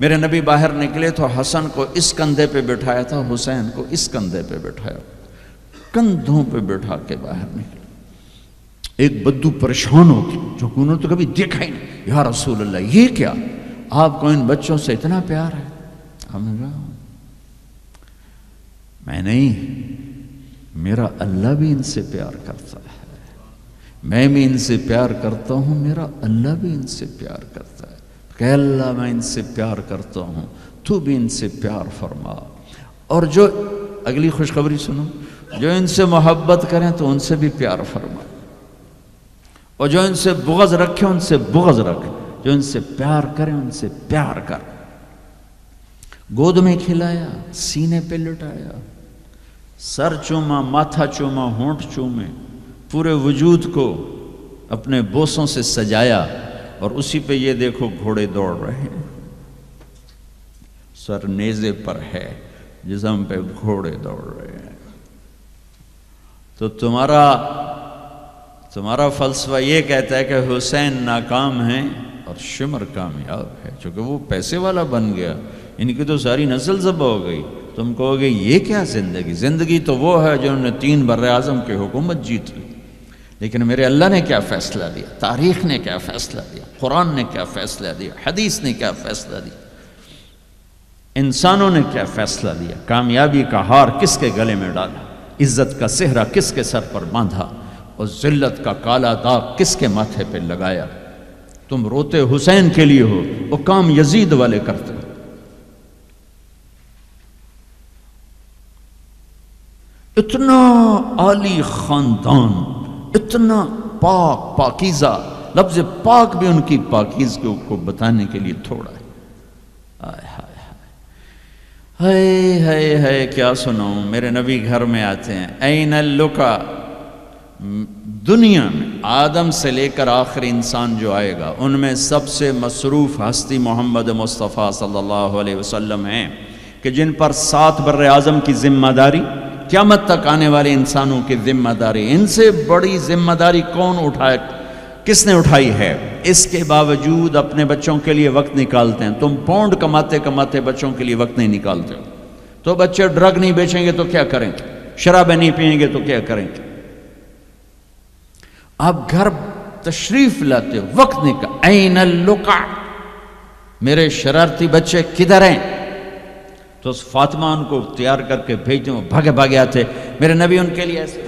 میرے نبی باہر نکلے تو حسن کو اس کندھے پہ بٹھایا تھا، حسین کو اس کندھے پہ بٹھایا، کندھوں پہ بٹھا کے باہر نکلے۔ ایک بدو پریشان ہو گیا جو انہوں نے تو کبھی دیکھا ہی نہیں، یا رسول اللہ یہ کیا، آپ کو ان بچوں سے اتنا پیار ہے؟ ہم نے کہا میں نہیں، میرا اللہ بھی ان سے پیار کرتا ہے، میں بھی ان سے پیار کرتا ہوں، میرا اللہ بھی ان سے پیار کرتا ہے، کہ اللہ میں ان سے پیار کرتا ہوں، تو بھی ان سے پیار فرما، اور جو اگلی خوشخبری سنو، جو ان سے محبت کریں تو ان سے بھی پیار فرما، اور جو ان سے بغض رکھے ان سے بغض رکھ، جو ان سے پیار کریں ان سے پیار کر۔ گود میں کھلایا، سینے پہ لٹایا، سر چوما، ماتھا چوما، ہونٹ چومے، پورے وجود کو اپنے بوسوں سے سجایا، اور اسی پہ یہ دیکھو گھوڑے دوڑ رہے ہیں، سر نیزے پر ہے، جسم پہ گھوڑے دوڑ رہے ہیں۔ تو تمہارا فلسفہ یہ کہتا ہے کہ حسین ناکام ہیں اور شمر کامیاب ہے، چونکہ وہ پیسے والا بن گیا، ان کی تو ساری نسل ذبح ہو گئی۔ تم کہو گے یہ کیا زندگی؟ زندگی تو وہ ہے جنہوں نے 3 براعظم کی حکومت جیت لی، لیکن میرے اللہ نے کیا فیصلہ دیا، تاریخ نے کیا فیصلہ دیا، قرآن نے کیا فیصلہ دیا، حدیث نے کیا فیصلہ دیا، انسانوں نے کیا فیصلہ دیا، کامیابی کا ہار کس کے گلے میں ڈالا، عزت کا سہرا کس کے سر پر باندھا، اور ذلت کا کالا داغ کس کے ماتھے پہ لگایا۔ تم روتے حسین کے لیے ہو، وہ کام یزید والے کرتے ہو۔ اتنا عالی خاندان، اتنا پاک پاکیزہ، لفظ پاک بھی ان کی پاکیزگی کو بتانے کے لیے تھوڑا ہے۔ آئے ہائے ہائے ہائے ہائے، کیا سناؤں، میرے نبی گھر میں آتے ہیں، این اللقا، دنیا میں آدم سے لے کر آخری انسان جو آئے گا ان میں سب سے مصروف ہستی محمد مصطفیٰ صلی اللہ علیہ وسلم ہیں، کہ جن پر 7 براعظم کی ذمہ داری، قیامت تک آنے والے انسانوں کی ذمہ داری، ان سے بڑی ذمہ داری کون اٹھائے، کس نے اٹھائی ہے؟ اس کے باوجود اپنے بچوں کے لیے وقت نکالتے ہیں۔ تم پاؤنڈ کماتے کماتے بچوں کے لیے وقت نہیں نکالتے ہو، تو بچے ڈرگ نہیں بیچیں گے تو کیا کریں گے، شرابیں نہیں پئیں گے تو کیا کریں گے؟ آپ گھر تشریف لاتے ہو، وقت نکال، این اللقا، میرے شرارتی بچے کدھر ہیں؟ تو فاطمہ ان کو تیار کر کے بھیجتے ہیں، بھاگے بھاگے آتے۔ میرے نبی ان کے لیے ایسے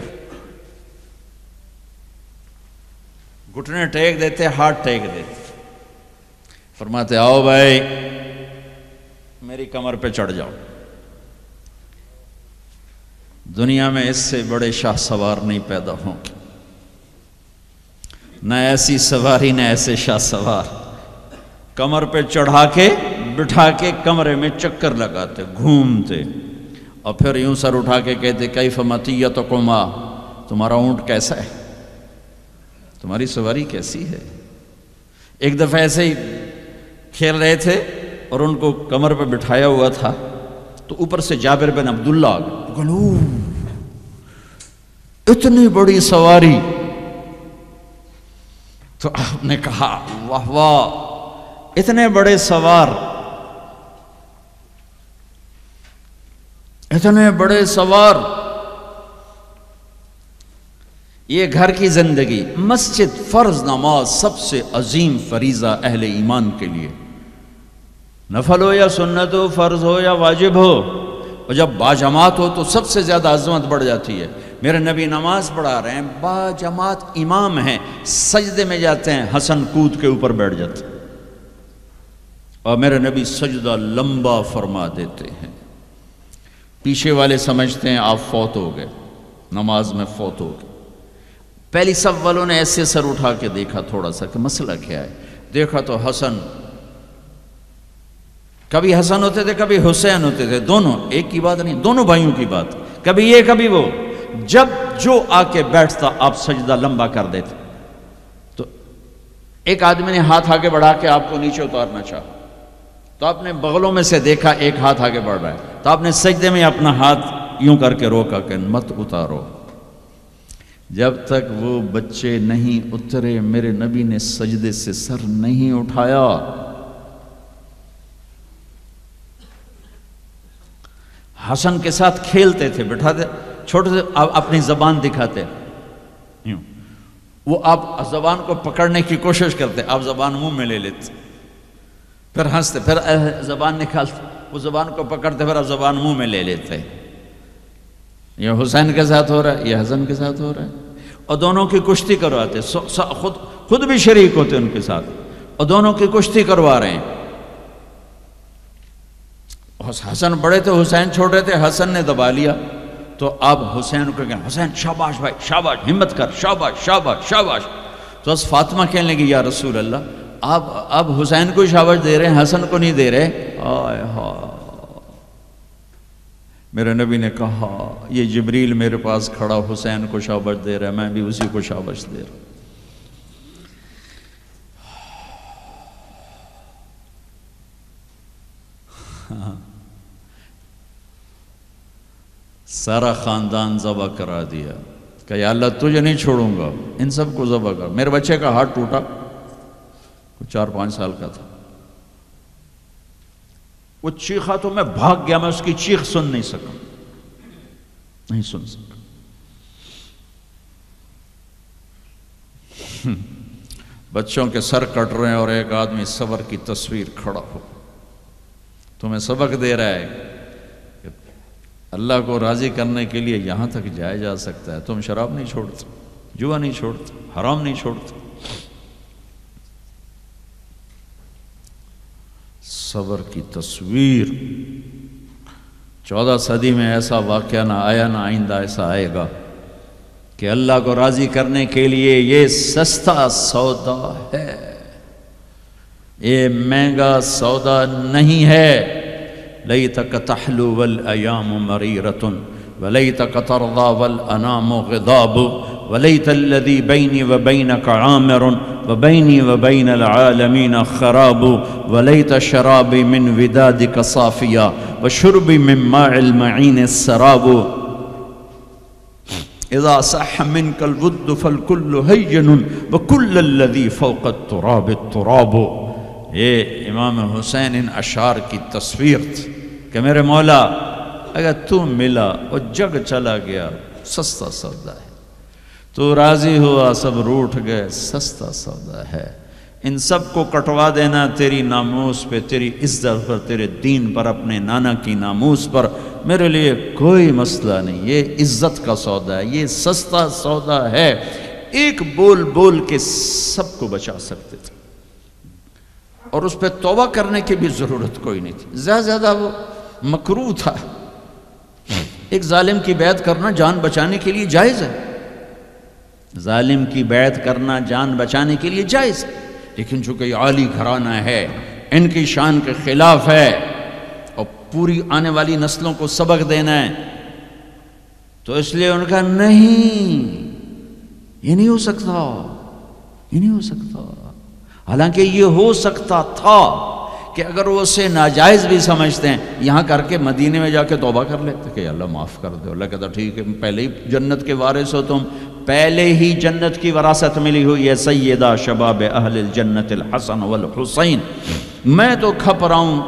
گھٹنے ٹیک دیتے، ہاتھ ٹیک دیتے، فرماتے آؤ بھائی میری کمر پہ چڑھ جاؤ۔ دنیا میں اس سے بڑے شاہ سوار نہیں پیدا ہوں گے، نہ ایسی سواری نہ ایسے شاہ سوار۔ کمر پہ چڑھا کے بٹھا کے کمرے میں چکر لگاتے، گھومتے، اور پھر یوں سر اٹھا کے کہتے کیف مطیتکما، تمہارا اونٹ کیسا ہے، تمہاری سواری کیسی ہے۔ ایک دفعہ ایسے ہی کھیل رہے تھے اور ان کو کمر پہ بٹھایا ہوا تھا، تو اوپر سے جابر بن عبداللہ آ گئے، اتنی بڑی سواری۔ تو آپ نے کہا واہ واہ، اتنے بڑے سوار، اتنے بڑے سوار، یہ گھر کی زندگی، مسجد، فرض نماز سب سے عظیم فریضہ اہل ایمان کے لیے، نفل ہو یا سنت ہو، فرض ہو یا واجب ہو، اور جب باجماعت ہو تو سب سے زیادہ عظمت بڑھ جاتی ہے۔ میرے نبی نماز پڑھا رہے ہیں، باجماعت امام ہیں، سجدے میں جاتے ہیں، حسن کود کے اوپر بیٹھ جاتے ہیں، اور میرے نبی سجدہ لمبا فرما دیتے ہیں۔ پیچھے والے سمجھتے ہیں آپ فوت ہو گئے، نماز میں فوت ہو گئے۔ پہلی صف والوں نے ایسے سر اٹھا کے دیکھا تھوڑا سا کہ مسئلہ کیا ہے، دیکھا تو حسن، کبھی حسن ہوتے تھے کبھی حسین ہوتے تھے، دونوں ایک کی بات نہیں، دونوں بھائیوں کی بات، کبھی یہ کبھی وہ، جب جو آ کے بیٹھتا آپ سجدہ لمبا کر دیتے۔ تو ایک آدمی نے ہاتھ آگے بڑھا کے آپ کو نیچے اتارنا چاہا، تو آپ نے بغلوں میں سے دیکھا ایک ہاتھ آگے بڑھ رہا ہے، تو آپ نے سجدے میں اپنا ہاتھ یوں کر کے روکا کہ مت اتارو۔ جب تک وہ بچے نہیں اترے میرے نبی نے سجدے سے سر نہیں اٹھایا۔ حسن کے ساتھ کھیلتے تھے، بٹھاتے، چھوٹے سے اپنی زبان دکھاتے، یوں وہ آپ زبان کو پکڑنے کی کوشش کرتے، آپ زبان منہ میں لے لیتے، پھر ہنستے، پھر زبان نکالتے، وہ زبان کو پکڑتے، پھر آپ زبان منہ میں لے لیتے۔ یہ حسین کے ساتھ ہو رہا ہے، یہ حسن کے ساتھ ہو رہا ہے، اور دونوں کی کشتی کرواتے، خود بھی شریک ہوتے ان کے ساتھ، اور دونوں کی کشتی کروا رہے ہیں۔ حسن بڑے تھے، حسین چھوٹے تھے، حسن نے دبا لیا تو آپ حسین کو کہیں حسین شاباش بھائی شاباش، ہمت کر، شاباش شاباش شاباش۔ تو بس فاطمہ کہنے لگی یا رسول اللہ آپ حسین کو شاباش دے رہے ہیں، حسن کو نہیں دے رہے۔ آئے ہائے، میرے نبی نے کہا یہ جبریل میرے پاس کھڑا حسین کو شاباش دے رہا ہے، میں بھی اسی کو شاباش دے رہا ہوں۔ سارا خاندان ذبح کرا دیا کہ یا اللہ تجھے نہیں چھوڑوں گا، ان سب کو ذبح کر۔ میرے بچے کا ہاتھ ٹوٹا، 4-5 سال کا تھا، وہ چیخا تو میں بھاگ گیا، میں اس کی چیخ سن نہیں سکا، نہیں سن سکا۔ بچوں کے سر کٹ رہے ہیں اور ایک آدمی صبر کی تصویر کھڑا ہو تمہیں سبق دے رہا ہے کہ اللہ کو راضی کرنے کے لیے یہاں تک جایا جا سکتا ہے۔ تم شراب نہیں چھوڑتے، جوا نہیں چھوڑتے، حرام نہیں چھوڑتے۔ صبر کی تصویر، 14 صدی میں ایسا واقعہ نہ آیا، نہ آئندہ ایسا آئے گا کہ اللہ کو راضی کرنے کے لیے یہ سستا سودا ہے، یہ مہنگا سودا نہیں ہے۔ لیتک تحلو والایام مریرۃ ولیتک ترضی والانام غضاب ولیت الذی بینی وبینک عامر وبینی وبین العالمین خراب ولیت شرابی من ودادک صافیا وشربی من ماء المعین السراب اذا صح منک الود فالکل ہین وکل الذی فوق التراب التراب۔ یہ امام حسین ان اشعار کی تصویر تھی کہ میرے مولا اگر تو ملا اور جگ چلا گیا سستا سودا ہے، تو راضی ہوا سب روٹھ گئے سستا سودا ہے۔ ان سب کو کٹوا دینا تیری ناموس پہ، تیری عزت پر، تیرے دین پر، اپنے نانا کی ناموس پر میرے لیے کوئی مسئلہ نہیں، یہ عزت کا سودا ہے، یہ سستا سودا ہے۔ ایک بول بول کے سب کو بچا سکتے تھے، اور اس پہ توبہ کرنے کی بھی ضرورت کوئی نہیں تھی، زیادہ وہ مکروہ تھا۔ ایک ظالم کی بیعت کرنا جان بچانے کے لیے جائز ہے، ظالم کی بیعت کرنا جان بچانے کے لیے جائز ہے، لیکن چونکہ یہ عالی گھرانہ ہے، ان کی شان کے خلاف ہے، اور پوری آنے والی نسلوں کو سبق دینا ہے، تو اس لیے ان کا نہیں، یہ نہیں ہو سکتا، یہ نہیں ہو سکتا۔ حالانکہ یہ ہو سکتا تھا کہ اگر وہ اسے ناجائز بھی سمجھتے ہیں، یہاں کر کے مدینے میں جا کے توبہ کر لیتے کہ اللہ معاف کر دے۔ اللہ کہتا ٹھیک ہے، پہلے ہی جنت کے وارث ہو تم، پہلے ہی جنت کی وراثت ملی ہوئی ہے، سیدہ شباب اہل الجنت الحسن والحسین۔ میں تو کھپ رہا ہوں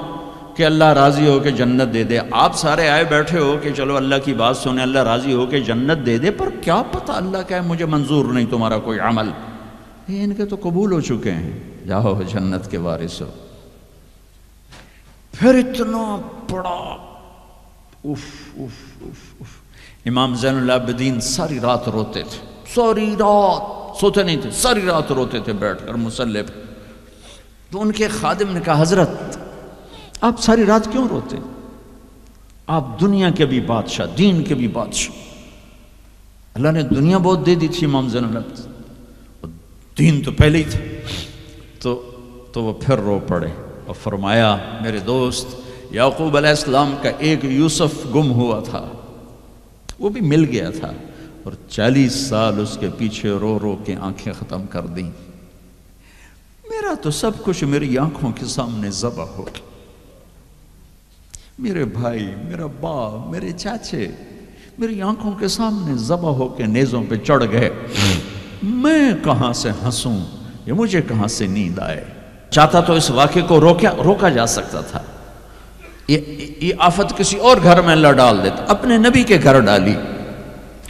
کہ اللہ راضی ہو کے جنت دے دے، آپ سارے آئے بیٹھے ہو کہ چلو اللہ کی بات سنیں، اللہ راضی ہو کے جنت دے دے، پر کیا پتہ اللہ کہے مجھے منظور نہیں تمہارا کوئی عمل، یہ ان کے تو قبول ہو چکے ہیں، جاؤ جنت کے وارث ہو۔ پھر اتنا بڑا اف اف اف اف، امام زین العابدین ساری رات روتے تھے، ساری رات سوتے نہیں تھے، ساری رات روتے تھے بیٹھ کر مصلی پہ۔ تو ان کے خادم نے کہا حضرت آپ ساری رات کیوں روتے؟ آپ دنیا کے بھی بادشاہ، دین کے بھی بادشاہ، اللہ نے دنیا بہت دے دی تھی امام زین العابدین، دین تو پہلے ہی تھا۔ تو وہ پھر رو پڑے اور فرمایا میرے دوست یعقوب علیہ السلام کا ایک یوسف گم ہوا تھا، وہ بھی مل گیا تھا، اور 40 سال اس کے پیچھے رو رو کے آنکھیں ختم کر دیں، میرا تو سب کچھ میری آنکھوں کے سامنے ذبح ہو گیا، میرے بھائی، میرا باپ، میرے چاچے میری آنکھوں کے سامنے ذبح ہو کے نیزوں پہ چڑھ گئے، میں کہاں سے ہنسوں، یہ مجھے کہاں سے نیند آئے۔ چاہتا تو اس واقعے کو روکا جا سکتا تھا، یہ آفت کسی اور گھر میں اللہ ڈال دیتا، اپنے نبی کے گھر ڈالی،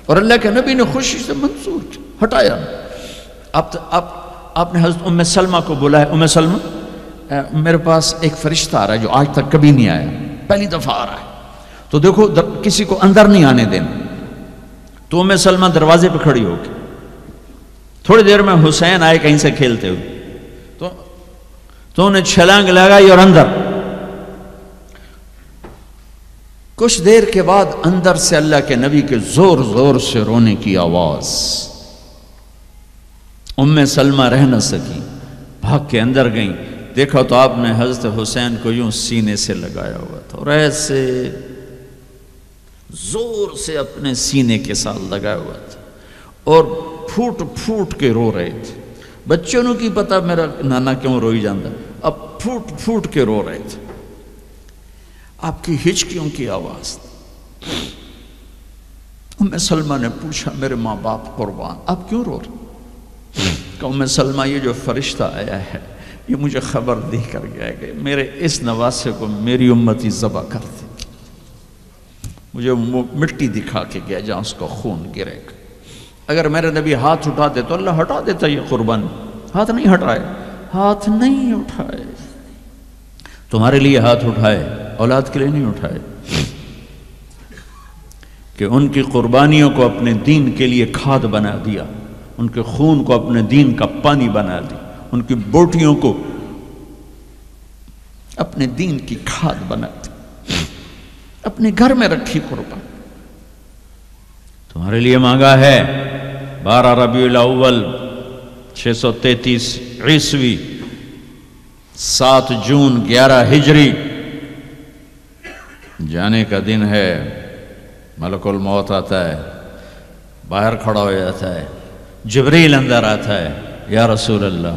اور اللہ کے نبی نے خوشی سے منظور کیا، ہٹایا۔ آپ نے حضرت ام سلمہ کو بلایا، ام سلمہ میرے پاس ایک فرشتہ آ رہا ہے جو آج تک کبھی نہیں آیا، پہلی دفعہ آ رہا ہے، تو دیکھو کسی کو اندر نہیں آنے دینا۔ تو ام سلمہ دروازے پہ کھڑی ہو کے، تھوڑی دیر میں حسین آئے کہیں سے کھیلتے ہوئے، تو انہیں چھلانگ لگائی اور اندر۔ کچھ دیر کے بعد اندر سے اللہ کے نبی کے زور زور سے رونے کی آواز۔ ام سلمہ رہ نہ سکی، بھاگ کے اندر گئیں، دیکھا تو آپ نے حضرت حسین کو یوں سینے سے لگایا ہوا تھا، اور ایسے زور سے اپنے سینے کے ساتھ لگایا ہوا تھا، اور پھوٹ پھوٹ کے رو رہے تھے۔ بچوں نے کی پتا میرا نانا کیوں روئی جاندہ، اب پھوٹ پھوٹ کے رو رہے تھے۔ آپ کی ہچکیوں کی آواز۔ ام سلمہ نے پوچھا میرے ماں باپ قربان، آپ کیوں رو رہے؟ کہ ام سلمہ یہ جو فرشتہ آیا ہے یہ مجھے خبر دے کر گیا ہے کہ میرے اس نواسے کو میری امتی ذبح کر دے، مجھے مٹی دکھا کے گیا جہاں اس کا خون گرے گا۔ اگر میرے نبی ہاتھ اٹھا دے تو اللہ ہٹا دیتا یہ قربانی، ہاتھ نہیں ہٹائے، ہاتھ نہیں اٹھائے۔ تمہارے لیے ہاتھ اٹھائے، اولاد کے لیے نہیں اٹھائے، کہ ان کی قربانیوں کو اپنے دین کے لیے کھاد بنا دیا، ان کے خون کو اپنے دین کا پانی بنا دیا، ان کی بوٹیوں کو اپنے دین کی کھاد بنا دی، اپنے گھر میں رکھی قربان۔ تمہارے لیے مانگا ہے 12 ربیع الاول 633 عیسوی 7 جون 11 ہجری، جانے کا دن ہے، ملک الموت آتا ہے، باہر کھڑا ہو جاتا ہے، جبریل اندر آتا ہے، یا رسول اللہ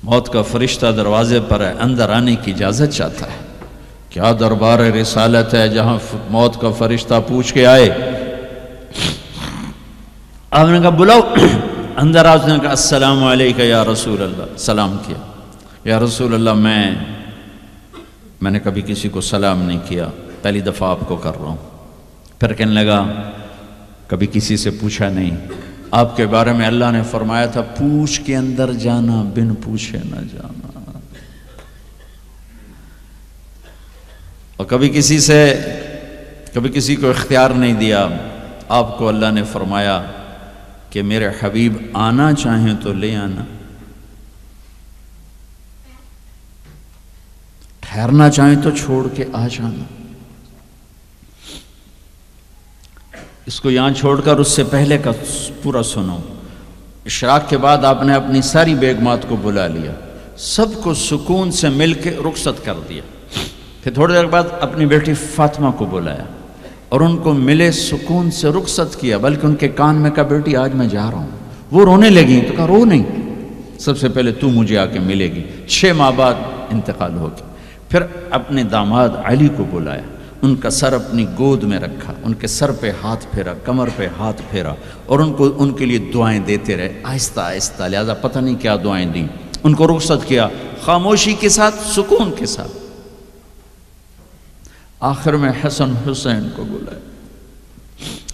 موت کا فرشتہ دروازے پر ہے، اندر آنے کی اجازت چاہتا ہے۔ کیا دربار رسالت ہے جہاں موت کا فرشتہ پوچھ کے آئے؟ آپ نے کہا بلاؤ، اندر آپ نے کہا السلام علیکہ یا رسول اللہ، سلام کیا۔ یا رسول اللہ میں نے کبھی کسی کو سلام نہیں کیا، پہلی دفعہ آپ کو کر رہا ہوں۔ پھر کہنے لگا کبھی کسی سے پوچھا نہیں، آپ کے بارے میں اللہ نے فرمایا تھا پوچھ کے اندر جانا، بن پوچھے نہ جانا۔ اور کبھی کسی کو اختیار نہیں دیا۔ آپ کو اللہ نے فرمایا کہ میرے حبیب آنا چاہیں تو لے آنا، ٹھہرنا چاہیں تو چھوڑ کے آ جانا۔ اس کو یہاں چھوڑ کر اس سے پہلے کا پورا سنو۔ اشراق کے بعد آپ نے اپنی ساری بیگمات کو بلا لیا، سب کو سکون سے مل کے رخصت کر دیا۔ پھر تھوڑی دیر بعد اپنی بیٹی فاطمہ کو بلایا اور ان کو ملے سکون سے رخصت کیا، بلکہ ان کے کان میں کہا بیٹی آج میں جا رہا ہوں۔ وہ رونے لگیں تو کہا رو نہیں، سب سے پہلے تو مجھے آ کے ملے گی۔ 6 ماہ بعد انتقال ہو گیا۔ پھر اپنے داماد علی کو بلایا، ان کا سر اپنی گود میں رکھا، ان کے سر پہ ہاتھ پھیرا، کمر پہ ہاتھ پھیرا، اور ان کے لیے دعائیں دیتے رہے آہستہ آہستہ، لہذا پتہ نہیں کیا دعائیں دیں۔ ان کو رخصت کیا خاموشی کے ساتھ، سکون کے ساتھ۔ آخر میں حسن حسین کو بلایا۔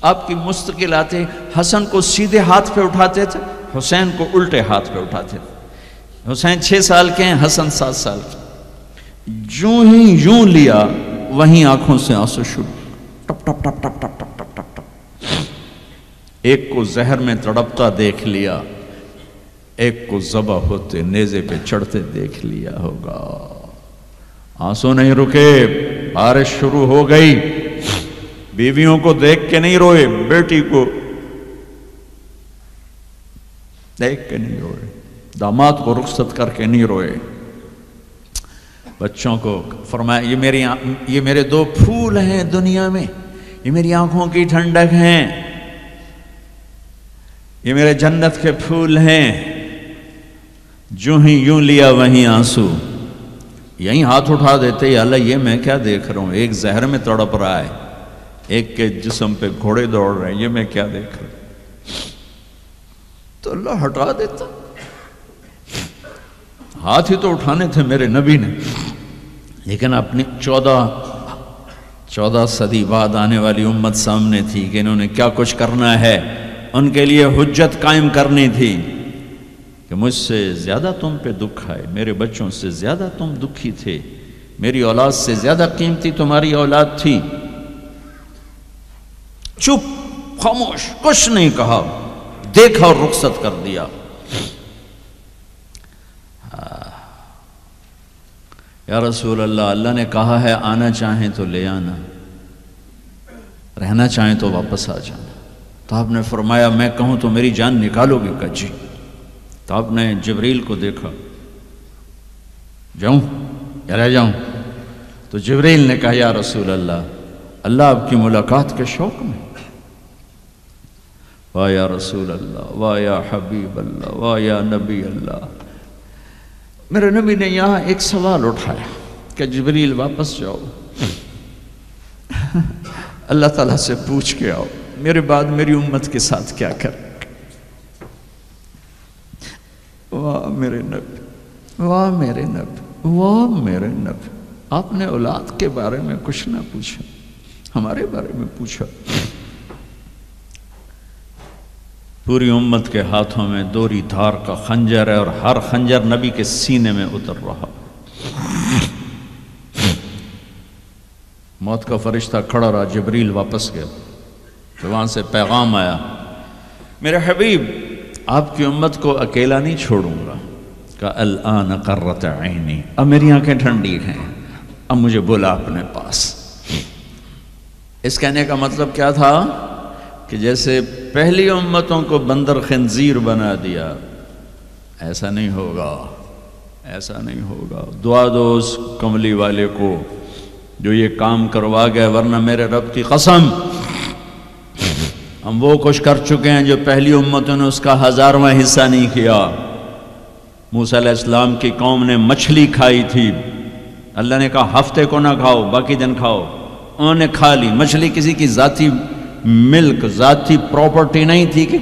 آپ کی مستقل آتے حسن کو سیدھے ہاتھ پہ اٹھاتے تھے، حسین کو الٹے ہاتھ پہ اٹھاتے تھے۔ حسین 6 سال کے ہیں، حسن 7 سال کے۔ یوں لیا، وہیں آنکھوں سے آنسو شروع، ٹپ ٹپ ٹپ ٹپ ٹپ ٹپ ٹپ ٹپ ٹپ۔ ایک کو زہر میں تڑپتا دیکھ لیا، ایک کو ذبح ہوتے نیزے پہ چڑھتے دیکھ لیا ہوگا۔ آنسو نہیں رکے، بارش شروع ہو گئی۔ بیویوں کو دیکھ کے نہیں روئے، بیٹی کو دیکھ کے نہیں روئے، داماد کو رخصت کر کے نہیں روئے۔ بچوں کو فرمایا یہ میرے 2 پھول ہیں دنیا میں، یہ میری آنکھوں کی ٹھنڈک ہیں، یہ میرے جنت کے پھول ہیں۔ جو ہی یوں لیا وہیں آنسو، یہیں ہاتھ اٹھا دیتے، یا اللہ یہ میں کیا دیکھ رہا ہوں، ایک زہر میں تڑپ رہا ہے، ایک کے جسم پہ گھوڑے دوڑ رہے ہیں، یہ میں کیا دیکھ رہا ہوں۔ تو اللہ ہٹا دیتا، ہاتھ ہی تو اٹھانے تھے میرے نبی نے، لیکن اپنی 14 صدی بعد آنے والی امت سامنے تھی کہ انہوں نے کیا کچھ کرنا ہے. ان کے لیے حجت قائم کرنی تھی کہ مجھ سے زیادہ تم پہ دکھ آئے، میرے بچوں سے زیادہ تم دکھی تھے، میری اولاد سے زیادہ قیمتی تمہاری اولاد تھی. چپ، خاموش، کچھ نہیں کہا، دیکھا اور رخصت کر دیا. یا رسول اللہ، اللہ نے کہا ہے آنا چاہیں تو لے آنا، رہنا چاہیں تو واپس آ جانا. تو آپ نے فرمایا میں کہوں تو میری جان نکالو گے؟ کہا جی. تو آپ نے جبریل کو دیکھا، جاؤں یا رہ جاؤں؟ تو جبریل نے کہا یا رسول اللہ، اللہ آپ کی ملاقات کے شوق میں. واہ یا رسول اللہ، واہ یا حبیب اللہ، واہ یا نبی اللہ. میرے نبی نے یہاں ایک سوال اٹھایا کہ جبریل واپس جاؤ، اللہ تعالیٰ سے پوچھ کے آؤ میرے بعد میری امت کے ساتھ کیا کر. واہ میرے نبی، واہ میرے نبی، واہ میرے نبی. آپ نے اولاد کے بارے میں کچھ نہ پوچھا، ہمارے بارے میں پوچھا. پوری امت کے ہاتھوں میں دوری دھار کا خنجر ہے اور ہر خنجر نبی کے سینے میں اتر رہا. موت کا فرشتہ کھڑا رہا، جبریل واپس گیا. تو وہاں سے پیغام آیا، میرے حبیب آپ کی امت کو اکیلا نہیں چھوڑوں گا. کہ الآن قرۃ عینی، اب میری آنکھیں ٹھنڈی ہیں، اب مجھے بولا اپنے پاس. اس کہنے کا مطلب کیا تھا کہ جیسے پہلی امتوں کو بندر خنزیر بنا دیا، ایسا نہیں ہوگا، ایسا نہیں ہوگا. دعا دو اس کملی والے کو جو یہ کام کروا گیا، ورنہ میرے رب کی قسم ہم وہ کچھ کر چکے ہیں جو پہلی امتوں نے اس کا 1000واں حصہ نہیں کیا. موسیٰ علیہ السلام کی قوم نے مچھلی کھائی تھی، اللہ نے کہا ہفتے کو نہ کھاؤ، باقی دن کھاؤ. انہوں نے کھا لی. مچھلی کسی کی ذاتی ملک، ذاتی پراپرٹی نہیں تھی کہ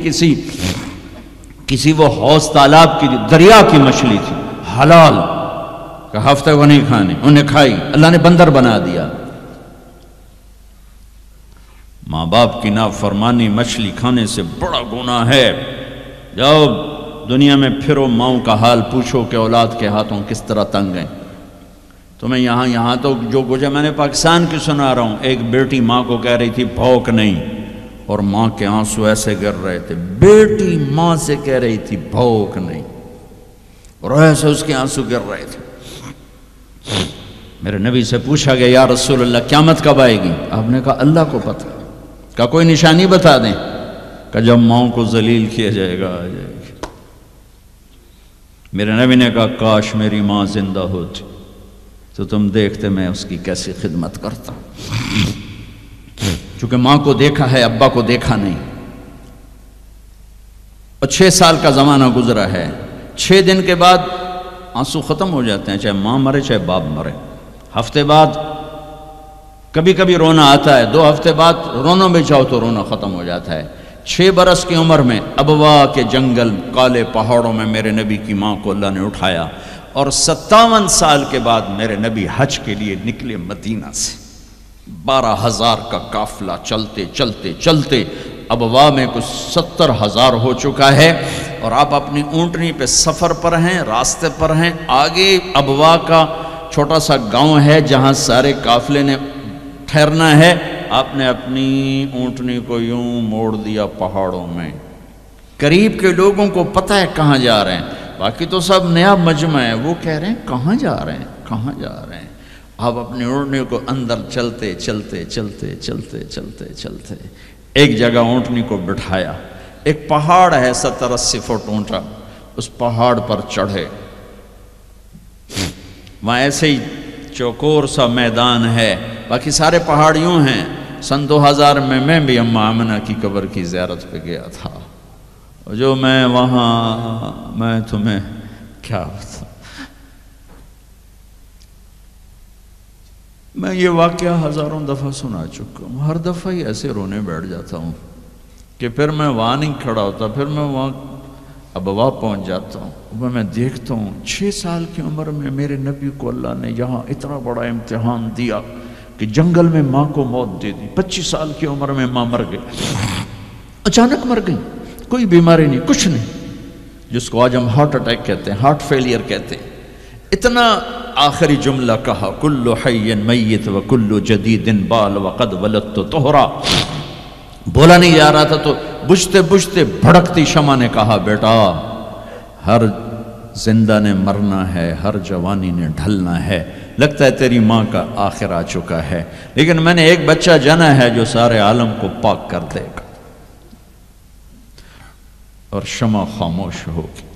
کسی وہ حوض تالاب کی، دریا کی مچھلی تھی، حلال، کہ ہفتے کو نہیں کھانے. انہوں نے کھائی، اللہ نے بندر بنا دیا. ماں باپ کی نافرمانی مچھلی کھانے سے بڑا گناہ ہے. جاؤ دنیا میں پھرو، ماؤں کا حال پوچھو کہ اولاد کے ہاتھوں کس طرح تنگ ہیں. تو میں یہاں تو جو گزرا میں نے پاکستان کی سنا رہا ہوں. ایک بیٹی ماں کو کہہ رہی تھی بھوک نہیں، اور ماں کے آنسو ایسے گر رہے تھے. بیٹی ماں سے کہہ رہی تھی بھوک نہیں، اور ایسے اس کے آنسو گر رہے تھے. میرے نبی سے پوچھا گیا یا رسول اللہ قیامت کب آئے گی؟ آپ نے کہا اللہ کو پتہ. کہا کوئی نشانی بتا دیں؟ کہ جب ماؤں کو ذلیل کیا جائے گا آ جائے گی. میرے نبی نے کہا کاش میری ماں زندہ ہوتی تو تم دیکھتے میں اس کی کیسی خدمت کرتا. چونکہ ماں کو دیکھا ہے، ابا کو دیکھا نہیں. اور 6 سال کا زمانہ گزرا ہے. 6 دن کے بعد آنسو ختم ہو جاتے ہیں، چاہے ماں مرے چاہے باپ مرے. ہفتے بعد کبھی کبھی رونا آتا ہے، 2 ہفتے بعد رونا بھی چاہو تو رونا ختم ہو جاتا ہے. 6 برس کی عمر میں ابوا کے جنگل کالے پہاڑوں میں میرے نبی کی ماں کو اللہ نے اٹھایا، اور 57 سال کے بعد میرے نبی حج کے لیے نکلے مدینہ سے. 12,000 کا قافلہ چلتے چلتے چلتے ابوا میں کچھ 70,000 ہو چکا ہے، اور آپ اپنی اونٹنی پہ سفر پر ہیں، راستے پر ہیں. آگے ابوا کا چھوٹا سا گاؤں ہے جہاں سارے قافلے نے ٹھہرنا ہے. آپ نے اپنی اونٹنی کو یوں موڑ دیا پہاڑوں میں. قریب کے لوگوں کو پتہ ہے کہاں جا رہے ہیں، باقی تو سب نیا مجمع ہے. وہ کہہ رہے ہیں کہاں جا رہے ہیں، کہاں جا رہے ہیں. آپ اپنی اونٹنی کو اندر چلتے چلتے چلتے چلتے چلتے چلتے ایک جگہ اونٹنی کو بٹھایا. ایک پہاڑ ہے 70-80 فٹ اونچا، اس پہاڑ پر چڑھے. وہاں ایسے ہی چوکور سا میدان ہے، باقی سارے پہاڑ یوں ہیں. سن 2000 میں بھی اماں آمنہ کی قبر کی زیارت پہ گیا تھا. جو میں وہاں، میں تمہیں کیا بتا، میں یہ واقعہ ہزاروں دفعہ سنا چکا ہوں. ہر دفعہ ہی ایسے رونے بیٹھ جاتا ہوں کہ پھر میں وہاں نہیں کھڑا ہوتا. پھر میں وہاں ابوا پہنچ جاتا ہوں، وہ میں دیکھتا ہوں 6 سال کی عمر میں میرے نبی کو اللہ نے یہاں اتنا بڑا امتحان دیا کہ جنگل میں ماں کو موت دے دی۔ 25 سال کی عمر میں ماں مر گئی، اچانک مر گئی، کوئی بیماری نہیں، کچھ نہیں، جس کو آج ہم ہارٹ اٹیک کہتے ہیں، ہارٹ فیلئر کہتے ہیں۔ اتنا آخری جملہ کہا، کل حی میت و کل جدید بال وقد ولدت طہرا۔ بولا نہیں جا رہا تھا تو بجھتے بجھتے بھڑکتی شمع نے کہا، بیٹا ہر زندہ نے مرنا ہے، ہر جوانی نے ڈھلنا ہے، لگتا ہے تیری ماں کا آخر آ چکا ہے، لیکن میں نے ایک بچہ جنا ہے جو سارے عالم کو پاک کر دے گا۔ اور شمع خاموش ہوگی۔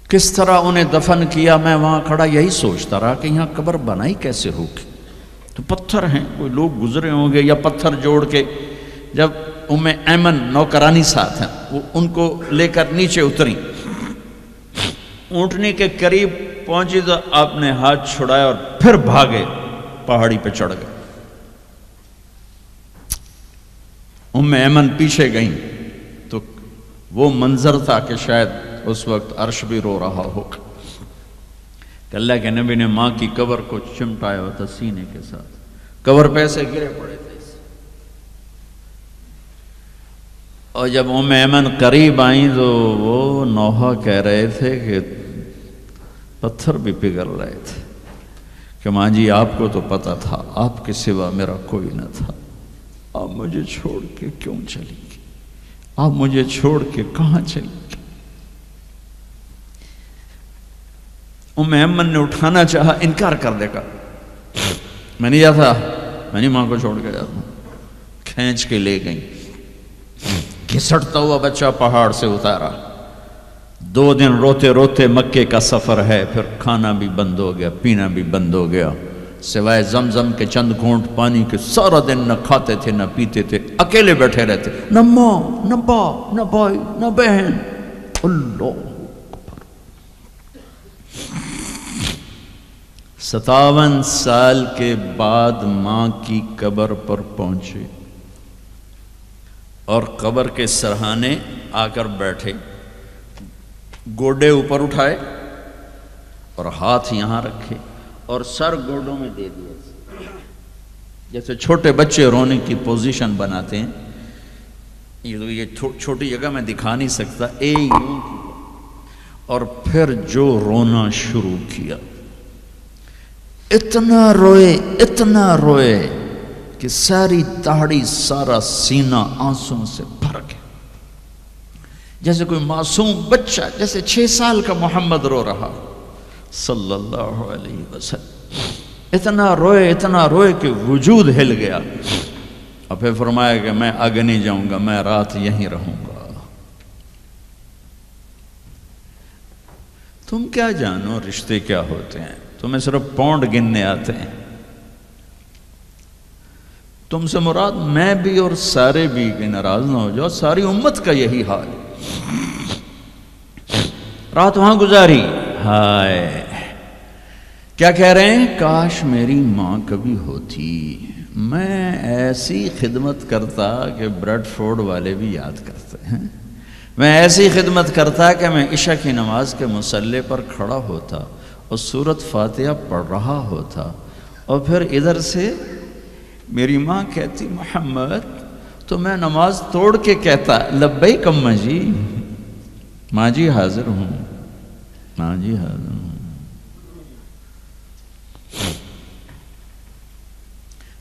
کس طرح انہیں دفن کیا، میں وہاں کھڑا یہی سوچتا رہا کہ یہاں قبر بنائی کیسے ہوگی؟ تو پتھر ہیں، کوئی لوگ گزرے ہوں گے یا پتھر جوڑ کے۔ جب ایمن نوکرانی ساتھ ہیں، وہ ان کو لے کر نیچے اتری، اونٹنی کے قریب پہنچی تو آپ نے ہاتھ چھڑایا اور پھر بھاگے، پہاڑی پہ چڑھ گئے۔ ایمن پیچھے گئیں تو وہ منظر تھا کہ شاید اس وقت عرش بھی رو رہا ہوگا کہ اللہ کے نبی نے ماں کی قبر کو چمٹایا ہوا تھا سینے کے ساتھ، قبر پہ سے گرے پڑے تھے۔ اور جب ایمن قریب آئیں تو وہ نوحہ کہہ رہے تھے کہ پتھر بھی پگھل رہے تھے کہ ماں جی آپ کو تو پتہ تھا آپ کے سوا میرا کوئی نہ تھا، آپ مجھے چھوڑ کے کیوں چلی گئی؟ آپ مجھے چھوڑ کے کہاں چلی گئی؟ ایمن نے اٹھانا چاہا، انکار کر دے گا، میں نہیں جاتا، میں نہیں ماں کو چھوڑ کے جاتا ہوں۔ کھینچ کے لے گئیں، گھسٹتا ہوا بچہ پہاڑ سے اتارا۔ 2 دن روتے روتے مکے کا سفر ہے، پھر کھانا بھی بند ہو گیا، پینا بھی بند ہو گیا، سوائے زمزم کے چند گھونٹ پانی کے سارا دن نہ کھاتے تھے نہ پیتے تھے، اکیلے بیٹھے رہتے، نہ ماں نہ باپ نہ بھائی نہ بہن۔ اللہ 57 سال کے بعد ماں کی قبر پر پہنچے اور قبر کے سرہانے آ کر بیٹھے، گوڈے اوپر اٹھائے اور ہاتھ یہاں رکھے اور سر گوڈوں میں دے دیا، جیسے چھوٹے بچے رونے کی پوزیشن بناتے ہیں۔ یہ چھوٹی جگہ میں دکھا نہیں سکتا، یوں اور پھر جو رونا شروع کیا، اتنا روئے کہ ساری داڑھی سارا سینہ آنسوں سے بھر گیا، جیسے کوئی معصوم بچہ، جیسے 6 سال کا محمد رو رہا صلی اللہ علیہ وسلم۔ اتنا روئے کہ وجود ہل گیا، اور پھر فرمایا کہ میں آگے نہیں جاؤں گا، میں رات یہیں رہوں گا۔ تم کیا جانو رشتے کیا ہوتے ہیں، تمہیں صرف پاؤنڈ گننے آتے ہیں۔ تم سے مراد میں بھی اور سارے بھی، کہ ناراض نہ ہو جاؤ، ساری امت کا یہی حال۔ رات وہاں گزاری، ہائے کیا کہہ رہے ہیں، کاش میری ماں کبھی ہوتی، میں ایسی خدمت کرتا کہ بریڈ فورڈ والے بھی یاد کرتے ہیں، میں ایسی خدمت کرتا کہ میں عشاء کی نماز کے مصلی پر کھڑا ہوتا اور سورۃ فاتحہ پڑھ رہا ہوتا، اور پھر ادھر سے میری ماں کہتی محمد، تو میں نماز توڑ کے کہتا لبیک اماں جی، ماں جی حاضر ہوں، ماں جی حاضر ہوں۔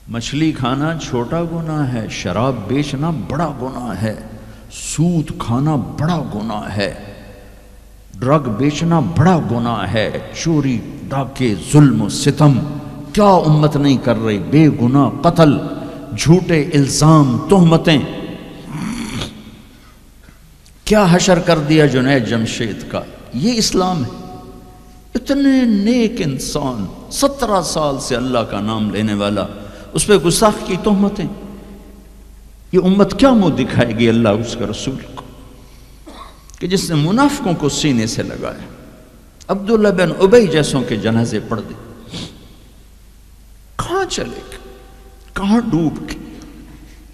مچھلی کھانا چھوٹا گناہ ہے، شراب بیچنا بڑا گناہ ہے، سود کھانا بڑا گناہ ہے، ڈرگ بیچنا بڑا گناہ ہے، چوری ڈاکے ظلم و ستم کیا امت نہیں کر رہی، بے گناہ قتل، جھوٹے الزام تہمتیں، کیا حشر کر دیا جنید جمشید کا۔ یہ اسلام ہے۔ اتنے نیک انسان، 17 سال سے اللہ کا نام لینے والا، اس پہ گستاخ کی تہمتیں، یہ امت کیا منہ دکھائے گی اللہ اس کے رسول کو، کہ جس نے منافقوں کو سینے سے لگایا، عبداللہ بن ابی جیسوں کے جنازے پڑھ دے، کہاں چلے گا، کہاں ڈوب کے۔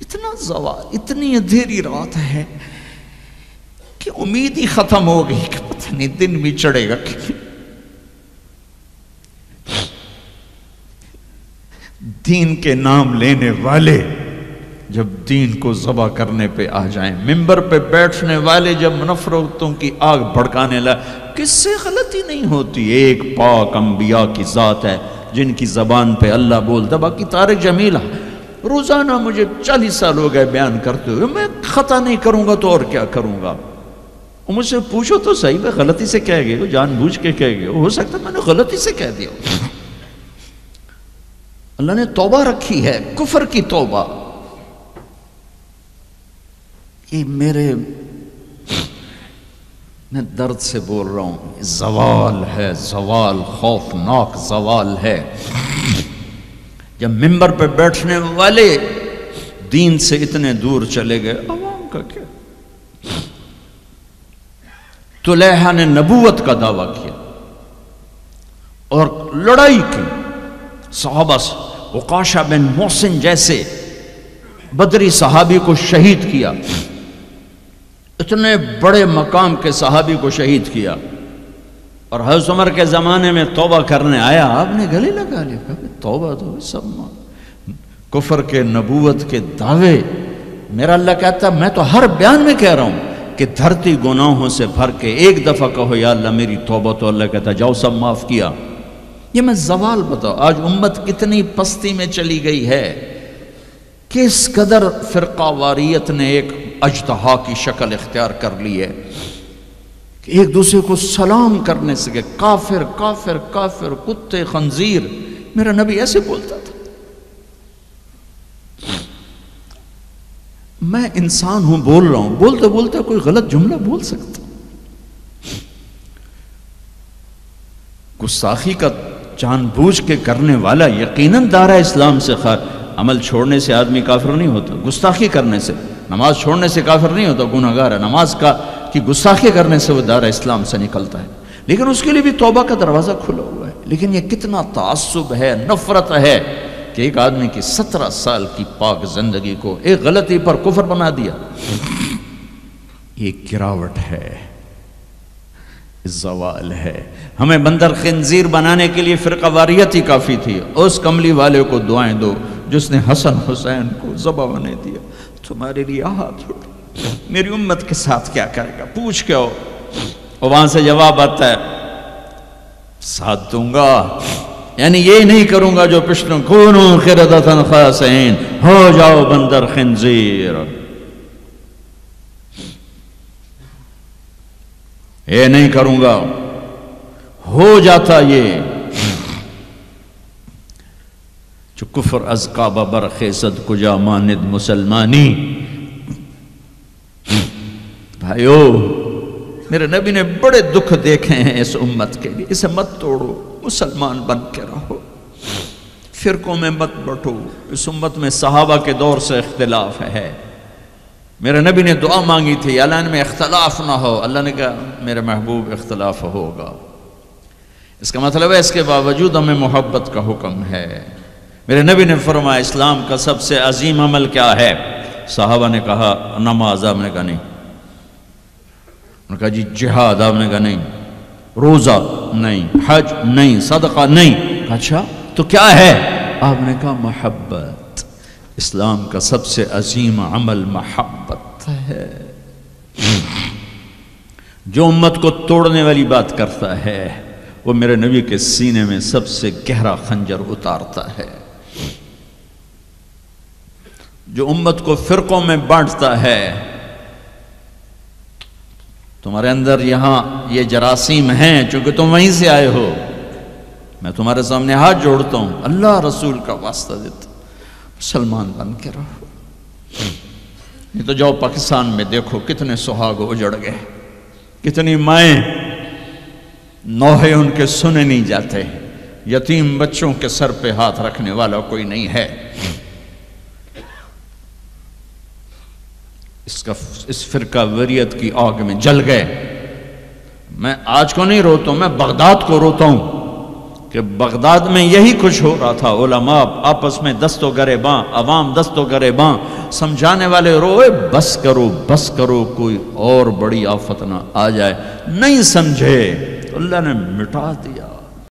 یہ اتنا زوال، اتنی اندھیری رات ہے کہ امید ہی ختم ہو گئی کہ پتہ نہیں دن بھی چڑھے گا کہ دین کے نام لینے والے جب دین کو ذبح کرنے پہ آ جائیں، منبر پہ بیٹھنے والے جب نفرتوں کی آگ بھڑکانے لگے، کس سے غلطی نہیں ہوتی؟ ایک پاک انبیاء کی ذات ہے جن کی زبان پہ اللہ بولتا، باقی طارق جمیلہ روزانہ مجھے 40 سال ہو گئے بیان کرتے ہوئے، میں خطا نہیں کروں گا تو اور کیا کروں گا؟ مجھ سے پوچھو تو صحیح، میں غلطی سے کہہ گئے، جان بوجھ کے کہہ گئے، ہو سکتا ہے میں نے غلطی سے کہہ دیا۔ اللہ نے توبہ رکھی ہے، کفر کی توبہ۔ یہ میں درد سے بول رہا ہوں، زوال ہے، زوال خوفناک زوال ہے۔ جب منبر پہ بیٹھنے والے دین سے اتنے دور چلے گئے، عوام کا کیا؟ طلحہ نے نبوت کا دعویٰ کیا اور لڑائی کی صحابہ سے، عکاشہ بن محسن جیسے بدری صحابی کو شہید کیا، اتنے بڑے مقام کے صحابی کو شہید کیا، اور حضرت عمر کے زمانے میں توبہ کرنے آیا، آپ نے گلے لگا لیا، کہا توبہ تو سب کفر کے نبوت کے دعوے۔ میرا اللہ کہتا ہے میں تو ہر بیان میں کہہ رہا ہوں کہ دھرتی گناہوں سے بھر کے ایک دفعہ کہو یا اللہ میری توبہ، تو اللہ کہتا ہے جاؤ سب معاف کیا۔ یہ میں زوال بتاؤ، آج امت کتنی پستی میں چلی گئی ہے، کس قدر فرقہ واریت نے ایک اجتہا کی شکل اختیار کر لی ہے کہ ایک دوسرے کو سلام کرنے سے کہ کافر کافر کافر، کتے خنزیر۔ میرا نبی ایسے بولتا تھا۔ میں انسان ہوں، بول رہا ہوں، بولتے بولتے کوئی غلط جملہ بول سکتا۔ گستاخی کا جان بوجھ کے کرنے والا یقیناً دائرہ اسلام سے عمل چھوڑنے سے آدمی کافر نہیں ہوتا، گستاخی کرنے سے، نماز چھوڑنے سے کافر نہیں ہوتا، گناہگار ہے، نماز کی گستاخی کرنے سے وہ دائرہ اسلام سے نکلتا ہے، لیکن اس کے لیے بھی توبہ کا دروازہ کھلا ہوا ہے۔ لیکن یہ کتنا تعصب ہے، نفرت ہے کہ ایک آدمی کی 17 سال کی پاک زندگی کو ایک غلطی پر کفر بنا دیا۔ یہ گراوٹ ہے، زوال ہے۔ ہمیں بندر خنزیر بنانے کے لیے فرقہ واریت ہی کافی تھی۔ اس کملی والے کو دعائیں دو جس نے حسن حسین کو ذبح بنے دیا، تمہارے لیے ہاتھ اٹھا، میری امت کے ساتھ کیا کرے گا؟ پوچھ کے ہو، اور وہاں سے جواب آتا ہے ساتھ دوں گا، یعنی یہ نہیں کروں گا جو پچھلوں کونوا قردۃ خاسئین، ہو جاؤ بندر خنزیر، یہ نہیں کروں گا۔ ہو جاتا یہ جو کفر از کعبہ برخیزد کجا ماند مسلمانی۔ بھائیو، میرے نبی نے بڑے دکھ دیکھے ہیں اس امت کے لیے، اسے مت توڑو، مسلمان بن کے رہو، فرقوں میں مت بٹو۔ اس امت میں صحابہ کے دور سے اختلاف ہے، میرے نبی نے دعا مانگی تھی اللہ میں اختلاف نہ ہو، اللہ نے کہا میرے محبوب اختلاف ہوگا۔ اس کا مطلب ہے اس کے باوجود ہمیں محبت کا حکم ہے۔ میرے نبی نے فرمایا اسلام کا سب سے عظیم عمل کیا ہے؟ صحابہ نے کہا نماز، آپ نے کہا نہیں، انہوں نے کہا جی جہاد، آپ نے کہا نہیں، روزہ نہیں، حج نہیں، صدقہ نہیں، اچھا تو کیا ہے؟ آپ نے کہا محبت۔ اسلام کا سب سے عظیم عمل محبت ہے۔ جو امت کو توڑنے والی بات کرتا ہے وہ میرے نبی کے سینے میں سب سے گہرا خنجر اتارتا ہے۔ جو امت کو فرقوں میں بانٹتا ہے، تمہارے اندر یہاں یہ جراثیم ہیں چونکہ تم وہیں سے آئے ہو، میں تمہارے سامنے ہاتھ جوڑتا ہوں، اللہ رسول کا واسطہ دیتا، مسلمان بن کے رہو۔ نہیں تو جاؤ پاکستان میں دیکھو کتنے سہاگ اجڑ گئے، کتنی مائیں نوحے ان کے سنے نہیں جاتے، یتیم بچوں کے سر پہ ہاتھ رکھنے والا کوئی نہیں ہے۔ اس فرقہ وریت کی آگ میں جل گئے۔ میں آج کو نہیں روتا ہوں، میں بغداد کو روتا ہوں کہ کہ بغداد میں یہی کچھ ہو رہا تھا، علماء آپس میں دست و گریباں، عوام دست و گریباں، سمجھانے والے روئے بس کرو کوئی اور بڑی آفت نہ آ جائے، نہیں سمجھے تو اللہ نے مٹا دیا۔